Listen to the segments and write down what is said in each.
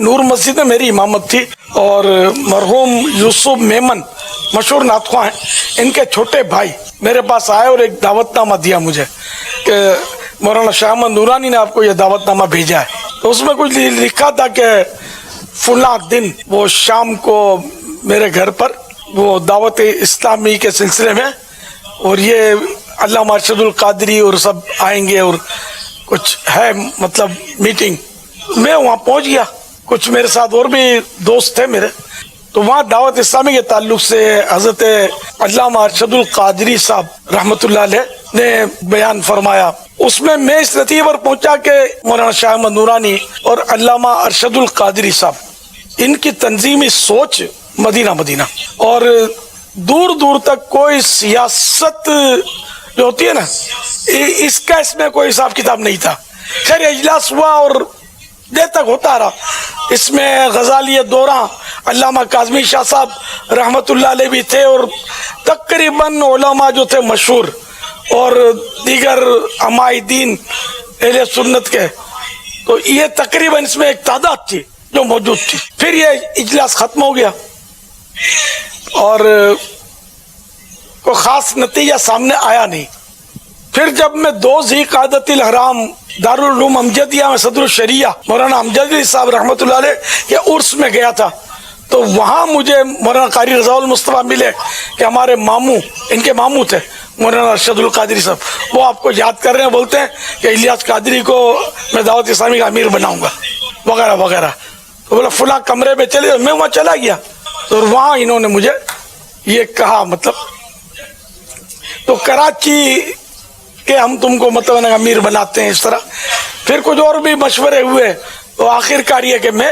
نور مسجد میں میری امامت تھی اور مرحوم یوسف میمن مشہور نعت خواہ ہیں، ان کے چھوٹے بھائی میرے پاس آئے اور ایک دعوت نامہ دیا مجھے کہ مولانا شاہ احمد نورانی نے آپ کو یہ دعوت نامہ بھیجا ہے. تو اس میں کچھ لکھا تھا کہ فلاں دن وہ شام کو میرے گھر پر وہ دعوت اسلامی کے سلسلے میں اور یہ علامہ ارشد القادری اور سب آئیں گے اور کچھ ہے مطلب میٹنگ. میں وہاں پہنچ گیا، کچھ میرے ساتھ اور بھی دوست تھے میرے، تو وہاں دعوت اسلامی کے تعلق سے حضرت علامہ ارشد القادری صاحب رحمۃ اللہ علیہ نے بیان فرمایا. اس میں اس نتیجے پر پہنچا کہ مولانا شاہ احمد نورانی اور علامہ ارشد القادری صاحب ان کی تنظیمی سوچ مدینہ اور دور دور تک کوئی سیاست جو ہوتی ہے نا اس میں کوئی حساب کتاب نہیں تھا. خیر اجلاس ہوا اور دیر تک ہوتا رہا. اس میں غزالی دورہ علامہ کاظمی شاہ صاحب رحمت اللہ علیہ بھی تھے اور تقریباً علماء جو تھے مشہور اور دیگر عمائی دین اہل سنت کے، تو یہ تقریباً اس میں ایک تعداد تھی جو موجود تھی. پھر یہ اجلاس ختم ہو گیا اور کوئی خاص نتیجہ سامنے آیا نہیں. پھر جب میں 2 ذی قعدۃ الحرام دارالعلوم امجدیہ میں صدر الشریعہ مولانا امجدی صاحب رحمۃ اللہ علیہ کے عرس میں گیا تھا، تو وہاں مجھے مولانا قاری رضا المصطفیٰ ملے کہ ہمارے ماموں، ان کے ماموں تھے مولانا ارشد القادری صاحب، وہ آپ کو یاد کر رہے ہیں، بولتے ہیں کہ الیاس قادری کو میں دعوت اسلامی کا امیر بناؤں گا وغیرہ وغیرہ. تو بولا فلاں کمرے میں چلے، میں وہاں چلا گیا تو وہاں انہوں نے مجھے یہ کہا مطلب تو کراچی کہ ہم تم کو مطلب امیر بناتے ہیں اس طرح. پھر کچھ اور بھی مشورے ہوئے تو آخر کار یہ کہ میں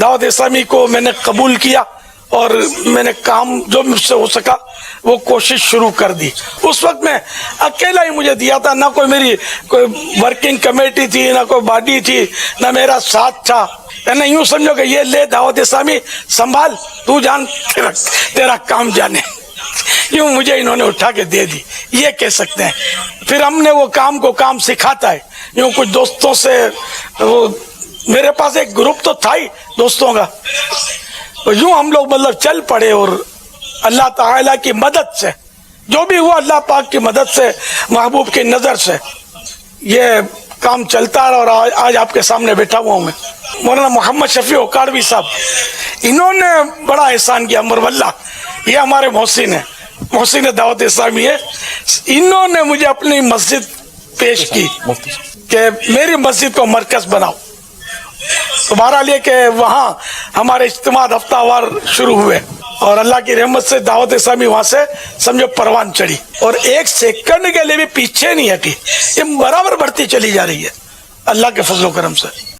دعوت اسلامی کو میں نے قبول کیا اور میں نے کام جو مجھ سے ہو سکا وہ کوشش شروع کر دی. اس وقت میں اکیلا ہی مجھے دیا تھا، نہ کوئی میری کوئی ورکنگ کمیٹی تھی، نہ کوئی باڈی تھی، نہ میرا ساتھ تھا. یعنی یوں سمجھو کہ یہ لے دعوت اسلامی سنبھال، تو جان تیرا کام جانے، یوں مجھے انہوں نے اٹھا کے دے دی، یہ کہہ سکتے ہیں. پھر ہم نے وہ کام کو کام سکھاتا ہے. یوں کچھ دوستوں سے وہ میرے پاس ایک گروپ تو تھا ہی دوستوں کا، تو یوں ہم لوگ مطلب چل پڑے اور اللہ تعالیٰ کی مدد سے جو بھی ہوا، اللہ پاک کی مدد سے، محبوب کی نظر سے یہ کام چلتا رہا. اور آج آپ کے سامنے بیٹھا ہوا ہوں میں. مولانا محمد شفیع اوکاڑوی صاحب، انہوں نے بڑا احسان کیا. مرولہ یہ ہمارے محسن ہیں، محسن دعوت اسلامی ہے. انہوں نے مجھے اپنی مسجد پیش کی کہ میری مسجد کو مرکز بناؤ. تو بہرحال یہ کہ وہاں ہمارے اجتماع ہفتہ وار شروع ہوئے اور اللہ کی رحمت سے دعوت اسلامی وہاں سے سمجھو پروان چڑھی اور 1 سیکنڈ کے لیے بھی پیچھے نہیں ہٹی. یہ برابر بڑھتی چلی جا رہی ہے اللہ کے فضل و کرم سے.